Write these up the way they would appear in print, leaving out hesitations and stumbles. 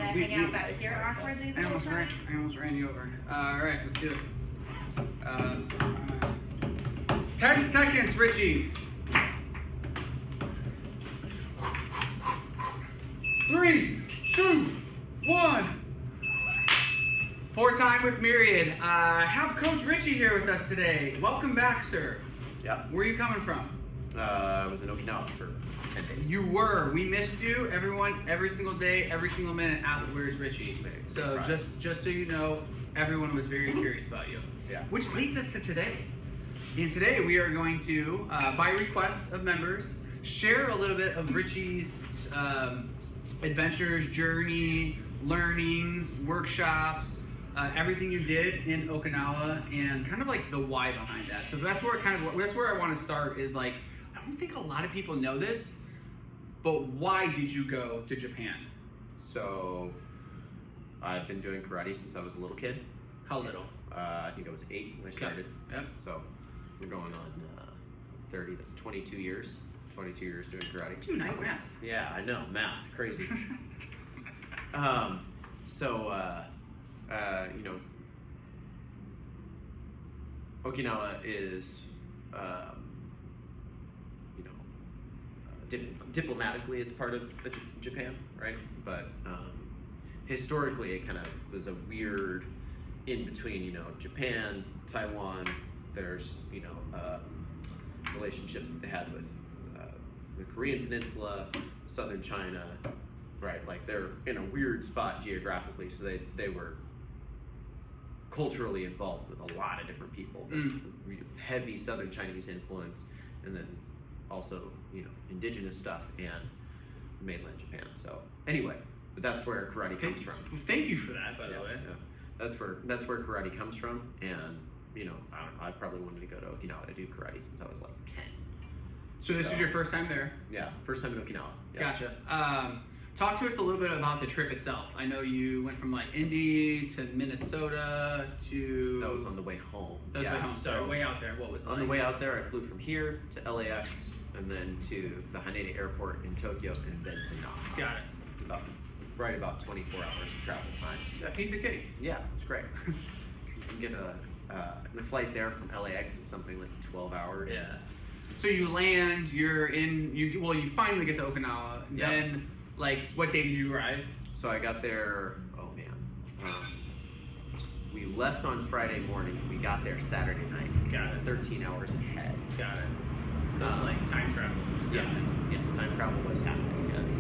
hang out back here awkwardly the whole time? I almost ran you over. All right, let's do it. 10 seconds, Richie. 3, 2, 1. 4-time with Myriad. Have Coach Richie here with us today. Welcome back, sir. Yeah. Where are you coming from? I was in Okinawa for 10 days. You were. We missed you. Everyone, every single day, every single minute asked, where's Richie? So just so you know, everyone was very curious about you. Yeah. Which leads us to today. And today we are going to, by request of members, share a little bit of Richie's adventures, journey, learnings, workshops, everything you did in Okinawa, and kind of like the why behind that. So that's where I want to start. Is like, I don't think a lot of people know this, but why did you go to Japan? So I've been doing karate since I was a little kid. How little? I think I was 8 when I started. Yep. So we're going on 30. That's 22 years. 22 years doing karate. Dude, nice math. Yeah, I know, math, crazy. You know, Okinawa is, you know, diplomatically it's part of Japan, right? But historically it kind of was a weird in between, you know, Japan, Taiwan. There's, you know, relationships that they had with the Korean Peninsula, southern China, right? Like they're in a weird spot geographically, so they were culturally involved with a lot of different people. Heavy southern Chinese influence, and then also, you know, indigenous stuff and mainland Japan. So anyway, but that's where karate comes from. Thank you for that, by the way. Yeah. That's where karate comes from, and you know, I don't know, I probably wanted to go to Okinawa to do karate since I was like 10. So this is your first time there? Yeah, first time in Okinawa. Yeah. Gotcha. Talk to us a little bit about the trip itself. I know you went from like Indy to Minnesota to... That was on the way home. That was way home. So way out there, what was it on the way out there, I flew from here to LAX and then to the Haneda Airport in Tokyo and then to Naha. Got it. About 24 hours of travel time. That piece of cake. Yeah, it's great. You can get the flight there from LAX is something like 12 hours. Yeah. So you land, you finally get to Okinawa. Yep. Then, like, what day did you arrive? So I got there, oh man. We left on Friday morning. We got there Saturday night. Got it. 13 hours ahead. Got it. So it's like time travel. Yes, time travel was happening, yes.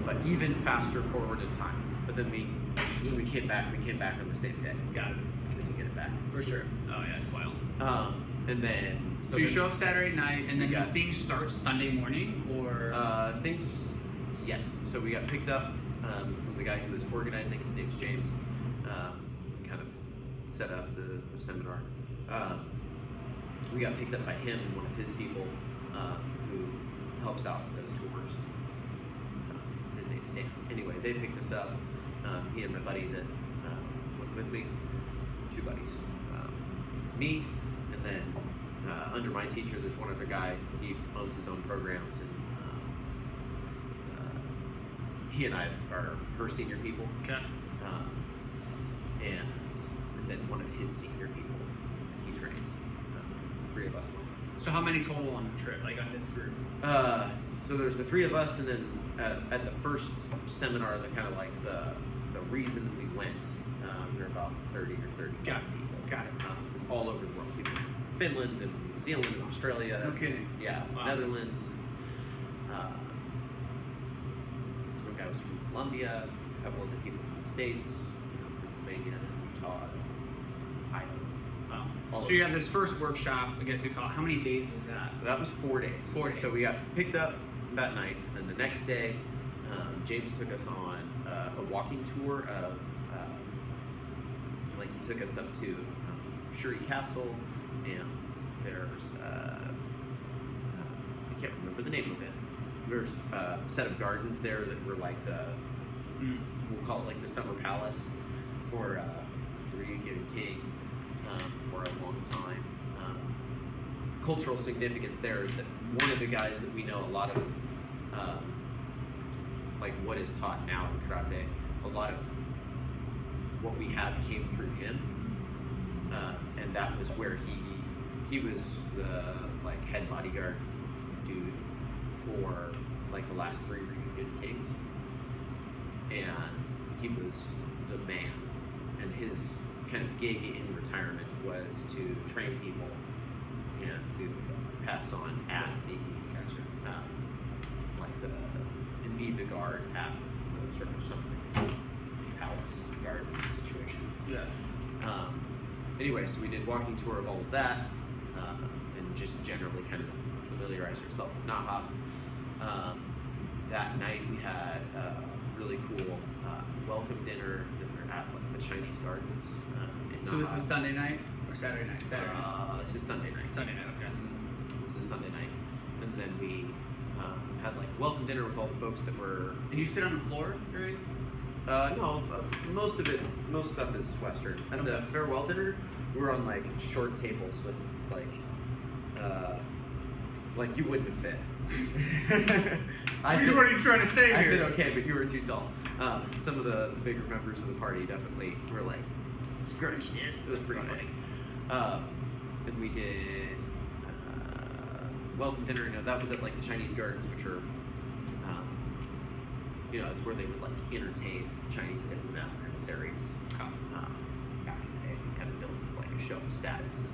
But even faster forward in time. But then when we came back on the same day. Got it. Because you get it back. For sure. Oh yeah, it's wild. And then... So you show up Saturday night, and then your thing starts Sunday morning, or? Things, yes. So we got picked up from the guy who was organizing. His name's James. Kind of set up the seminar. We got picked up by him and one of his people who helps out and does tours. His name's Dan. Anyway, they picked us up. He and my buddy that went with me. 2 buddies. It's me, and then under my teacher, there's one other guy. He owns his own programs, and he and I are her senior people. Okay. And then one of his senior people he trains. 3 of us went. So how many total on the trip, like on this group? So there's the 3 of us, and then at the first seminar, the kind of like the reason we went, we were about 30 or 35 people. Got it. From all over the world. People from Finland and New Zealand and Australia. No kidding. Yeah, wow. Netherlands. One guy was from Colombia, a couple of the people from the States, Pennsylvania, Utah, Ohio. Wow. So you had this first workshop, I guess you call it. How many days was that? That was 4 days. 4 days. So we got picked up that night, and then the next day, James took us on a walking tour of, he took us up to Shuri Castle, and there's, I can't remember the name of it. There's a set of gardens there that were like we'll call it like the summer palace for the Ryukyu king for a long time. Cultural significance there is that one of the guys that we know a lot of, like what is taught now in karate, a lot of what we have came through him, and that was where he was the like head bodyguard dude for like the last 3 Ryukyu Kings, and he was the man, and his kind of gig in retirement was to train people and to pass on at the like the and be the guard at sort of something palace guard situation. Yeah. Anyway, so we did walking tour of all of that, and just generally kind of familiarized yourself with Naha. That night we had a really cool welcome dinner at the Chinese Gardens. In So this Naha. is Sunday night or Saturday night? Saturday. This is Sunday night. Sunday night. Okay. This is Sunday night, and then we had like welcome dinner with all the folks that were. And you sit on the floor during? No, most stuff is Western. At the farewell dinner, we were on like short tables with like you wouldn't fit. What are you trying to say I here? fit okay, but you were too tall. Some of the bigger members of the party definitely were like scrunched in. It was pretty funny. And we did welcome dinner. You know, that was at like the Chinese Gardens, which are you know, it's where they would like entertain Chinese diplomats and emissaries. Back in the day, it was kind of built as like a show of status.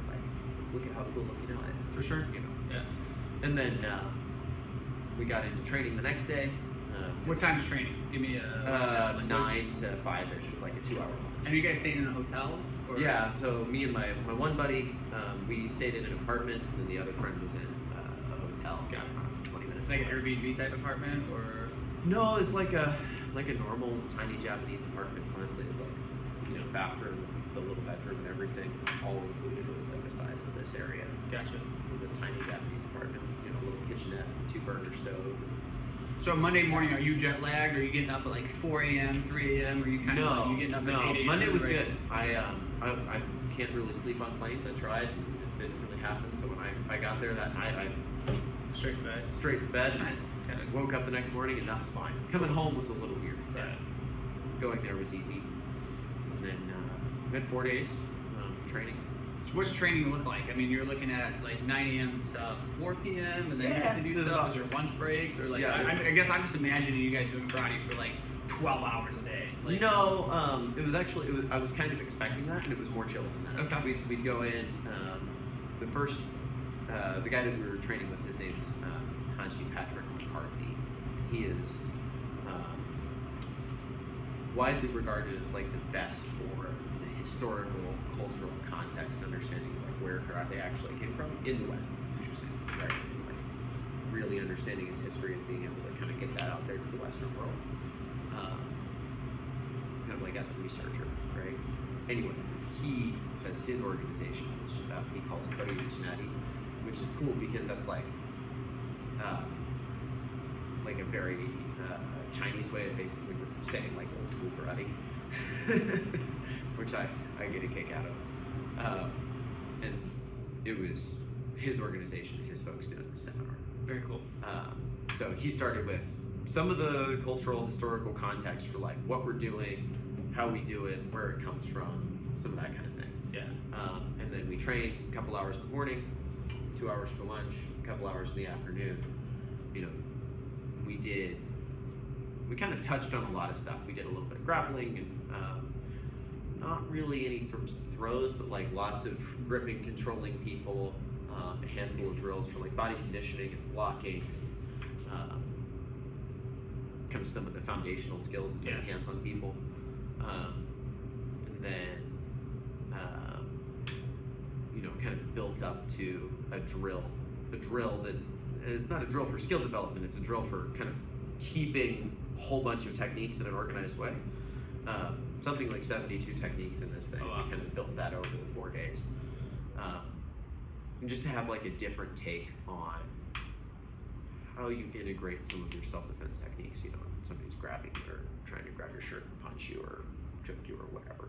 Like, look at how cool Okinawa is. For sure. You know. Yeah. And then we got into training the next day. What time's training? Give me a 9 to 5-ish with like a 2-hour lunch. And you guys stayed in a hotel? Or? Yeah, so me and my one buddy, we stayed in an apartment, and then the other friend was in a hotel. Got it. 20 minutes. It's like an away. Airbnb type apartment, or? No, it's like a normal tiny Japanese apartment. Honestly, it's like, you know, bathroom, the little bedroom, and everything all included. It was like the size of this area. Gotcha. It was a tiny Japanese apartment. You know, a little kitchenette, 2-burner stove. So Monday morning, are you jet lagged? Are you getting up at like 4 a.m., 3 a.m.? Or are you kind of like, you getting up at 8 a.m.? Monday was right? good. I can't really sleep on planes. I tried, and it didn't really happen. So when I got there that night, I Straight to bed. straight to bed. Nice. Kind of woke up the next morning, and that was fine. Coming home was a little weird. But Right. going there was easy. And then we had 4 days training. So what's training look like? I mean, you're looking at like 9 a.m. to 4 p.m. and then you have to do there's stuff. about- Is there lunch breaks or like? Yeah, I guess I'm just imagining you guys doing karate for like 12 hours a day. Like, No, it was actually. I was kind of expecting that, and it was more chill than that. Okay. We'd go in. The first, the guy that we were training with, his name's Hanshi Patrick McCarthy. He is widely regarded as like the best for the historical, cultural context, understanding of like where karate actually came from in the West. Interesting, right? Like really understanding its history and being able to kind of get that out there to the Western world. Kind of like as a researcher, right? Anyway, he has his organization, which he calls Kodi Uchinari, which is cool because that's like a very Chinese way of basically saying like old school karate, which I get a kick out of. And it was his organization, his folks doing the seminar. Very cool. So he started with some of the cultural, historical context for like what we're doing, how we do it, where it comes from, some of that kind of thing. Yeah. And then we trained a couple hours in the morning, 2 hours for lunch, a couple hours in the afternoon. You know, we kind of touched on a lot of stuff. We did a little bit of grappling and not really any throws, but like lots of gripping, controlling people, a handful of drills for like body conditioning and blocking, kind of some of the foundational skills of putting hands on people. And then, you know, kind of built up to a drill that is not a drill for skill development, it's a drill for kind of keeping a whole bunch of techniques in an organized way. Something like 72 techniques in this thing. Oh, wow. We kind of built that over the 4 days. And just to have like a different take on how you integrate some of your self-defense techniques, you know, when somebody's grabbing you or trying to grab your shirt and punch you or choke you or whatever.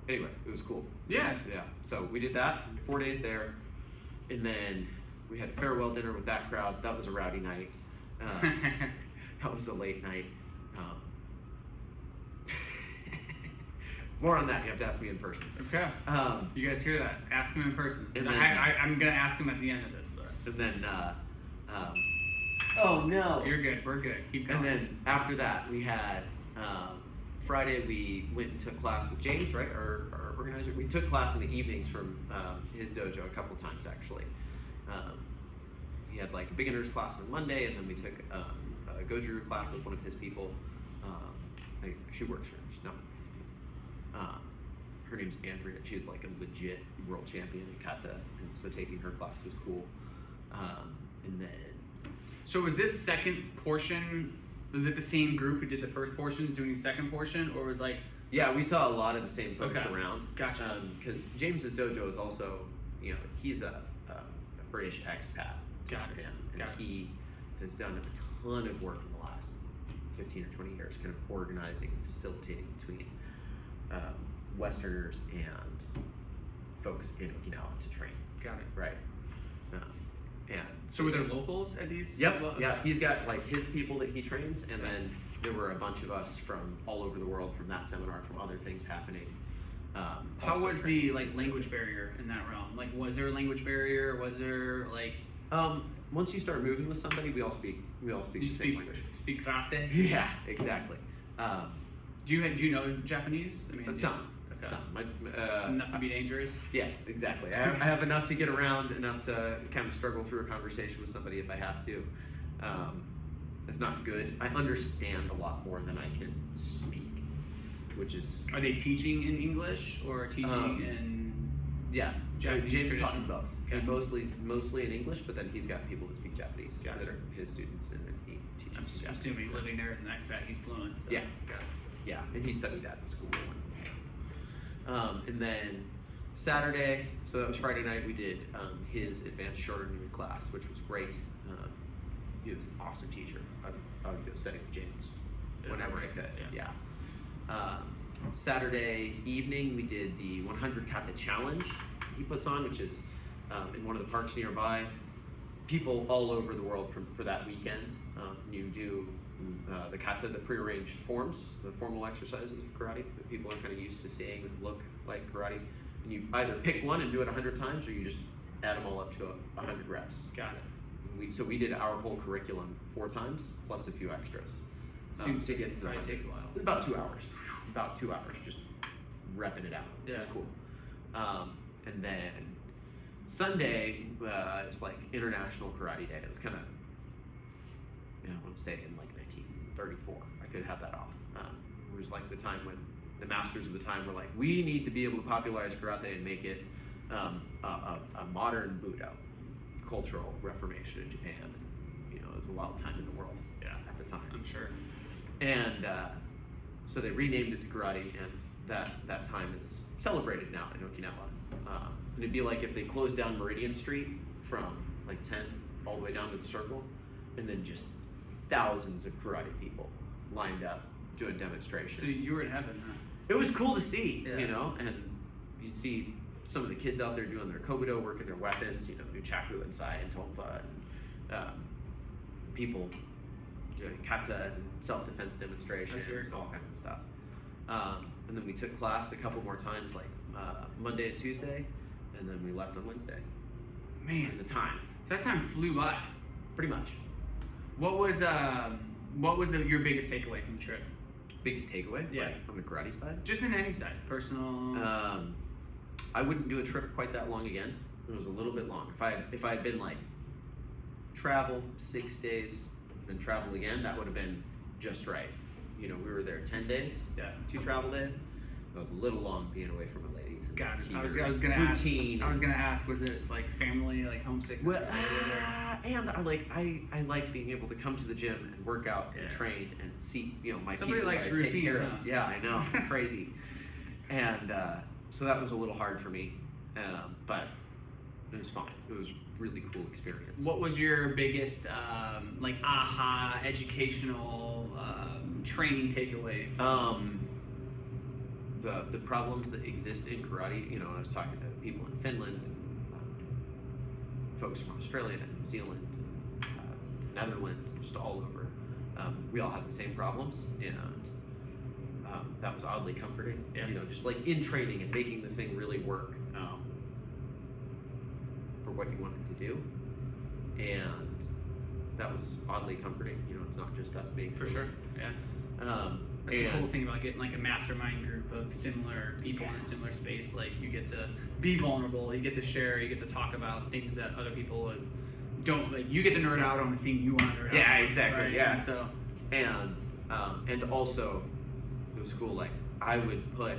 Anyway, it was cool. Yeah. Yeah. So we did that, 4 days there, and then We had a farewell dinner with that crowd. That was a rowdy night. That was a late night. More on that, you have to ask me in person. Okay. You guys hear that? Ask him in person. And then, I'm going to ask him at the end of this. But. And then, oh no. You're good. We're good. Keep going. And then after that, we had Friday. We went and took class with James, right? Our organizer. We took class in the evenings from his dojo a couple times actually. He had like a beginner's class on Monday, and then we took a Goju class with one of his people. She works for him. She's not. Her name's Andrea. She's like a legit world champion in kata, and so taking her class was cool. And then. So was this second portion? Was it the same group who did the first portions doing the second portion, or was like? Yeah, we saw a lot of the same folks around. Gotcha. Because James's dojo is also, he's a British expat to Japan, and he has done a ton of work in the last 15 or 20 years, kind of organizing and facilitating between Westerners and folks in Okinawa to train. Got it. Right. And so were there locals at these? Yep. As well? Yeah. He's got like his people that he trains, and then there were a bunch of us from all over the world from that seminar, from other things happening. How was the language barrier in that realm? Like, was there a language barrier? Was there like? Once you start moving with somebody, we all speak the same language. Speak karate. Yeah, exactly. Do you know Japanese? I mean, some. Okay. Some. Enough to be dangerous. Yes, exactly. I have enough to get around, enough to kind of struggle through a conversation with somebody if I have to. It's not good. I understand a lot more than I can speak, which is. Are they teaching in English or teaching in? Yeah, Japanese James tradition? taught both. Okay. Mostly in English, but then he's got people that speak Japanese that are his students, and then he teaches. I'm assuming living there as an expat, he's fluent. So. Yeah. Got it. Yeah, and he studied that in school. And then Saturday, so that was Friday night, we did his advanced shorter noon class, which was great. He was an awesome teacher. I would go study with James whenever I could. Yeah. Saturday evening, we did the 100 Kata Challenge he puts on, which is in one of the parks nearby. People all over the world for that weekend. You do the kata, the prearranged forms, the formal exercises of karate that people are kind of used to seeing and look like karate. And you either pick one and do it 100 times, or you just add them all up to 100 reps. Got it. So we did our whole curriculum 4 times, plus a few extras. To get to the It takes a while. It's about 2 hours. About 2 hours, just repping it out. Yeah. It's cool. And then Sunday is like International Karate Day. It was kind of, I want to say in like 1934. I could have that off. It was like the time when the masters of the time were like, we need to be able to popularize karate and make it a modern Budo, cultural reformation in Japan. And, it was a wild time in the world at the time. I'm sure. And so they renamed it to karate, and that time is celebrated now in Okinawa. And it'd be like if they closed down Meridian Street from like 10th all the way down to the Circle, and then just thousands of karate people lined up doing demonstrations. So you were in heaven, huh? It was cool to see, and you see some of the kids out there doing their kobudo, working their weapons, nunchaku and sai and tonfa, and people doing kata and self-defense demonstrations and all kinds of stuff. And then we took class a couple more times, like Monday and Tuesday, and then we left on Wednesday. Man, it was a time. So that time flew by. Pretty much. What was your biggest takeaway from the trip? Biggest takeaway? Yeah. Like on the karate side? Just in any side. Personal. I wouldn't do a trip quite that long again. It was a little bit long. If I had been like travel 6 days and travel again, that would have been just right. We were there 10 days. Yeah. 2 travel days. It was a little long being away from my ladies. Got it. I was gonna routine. ask. I was gonna ask. Was it like family, like homesickness? Well, and I like being able to come to the gym and work out and train and see my somebody people likes that I routine, take care huh? of. Yeah, I know, crazy. And so that was a little hard for me, but it was fine. It was a really cool experience. What was your biggest aha educational training takeaway? The problems that exist in karate. I was talking to people in Finland, folks from Australia and New Zealand, the Netherlands, just all over. We all have the same problems, and that was oddly comforting. Yeah. You know, just like in training and making the thing really work for what you want it to do, and that was oddly comforting. You know, it's not just us being For silly. sure. Yeah. That's the cool thing about getting like a mastermind group of similar people in a similar space. Like you get to be vulnerable, you get to share, you get to talk about things that other people don't. Like you get to nerd out on the thing you want to nerd out. Yeah, on, exactly. right? Yeah. And so And also, it was cool. Like I would put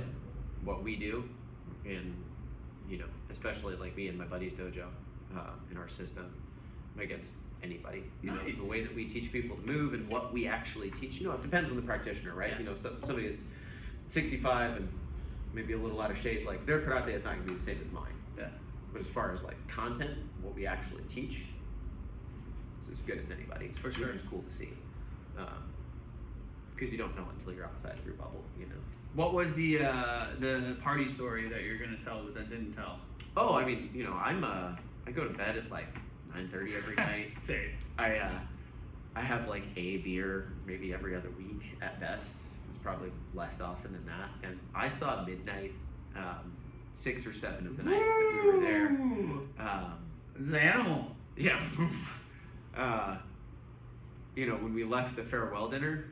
what we do in, you know, especially like me and my buddy's dojo, in our system against anybody. You know, Nice. the way that we teach people to move and what we actually teach. You know, it depends on the practitioner, right? Yeah. You know, somebody that's 65 and maybe a little out of shape, like their karate is not going to be the same as mine. yeah. But as far as like content, what we actually teach, it's as good as anybody's, For sure. which is cool to see. Because you don't know until you're outside of your bubble, you know. What was the party story that you're gonna tell that didn't tell? Oh, I mean, you know, I go to bed at like 9:30 every night. Say. I have like a beer maybe every other week at best. It's probably less often than that. And I saw midnight 6 or 7 of the nights that we were there. This is an animal. Yeah. You know, when we left the farewell dinner,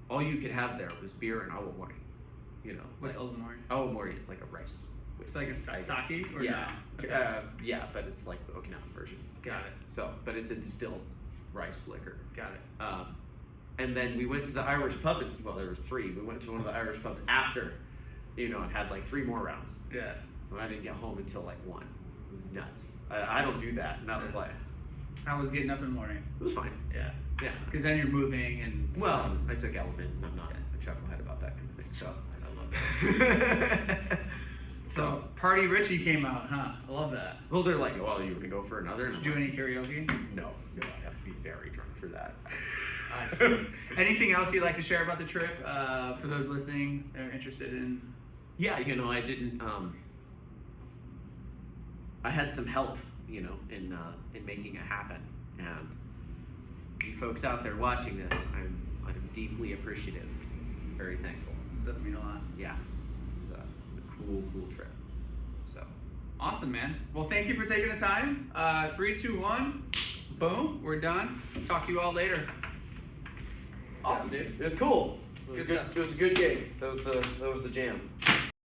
all you could have there was beer and awamori. You know, What's like, Olamori? awamori is like a rice. It's like a sake or Yeah. no? Okay. Yeah, but it's like the Okinawan version. Got it. So, but it's a distilled rice liquor. Got it. And then we went to the Irish pub. Well, there were 3. We went to one of the Irish pubs after, you know, and had like 3 more rounds. Yeah. And I didn't get home until like 1. It was nuts. I don't do that. And that was like, How was getting up in the morning? it was fine. Yeah. Yeah. Because then you're moving and. Well, I took Element, and I'm not a chucklehead about that kind of thing. So I love it. So Party Richie came out, huh? I love that. well, they're like, well, you want to go for another? And Did you I'm do any karaoke? like, no, I have to be very drunk for that. Anything else you'd like to share about the trip for those listening that are interested in? Yeah, you know, I didn't. I had some help, you know, in making it happen, and you folks out there watching this, I'm deeply appreciative, very thankful. It does mean a lot. Yeah, it was a cool trip. So Awesome, man. Well, thank you for taking the time. 3, 2, 1. Boom. We're done. Talk to you all later. Awesome, dude. it was cool. Good stuff. It was a good gig. That was the jam.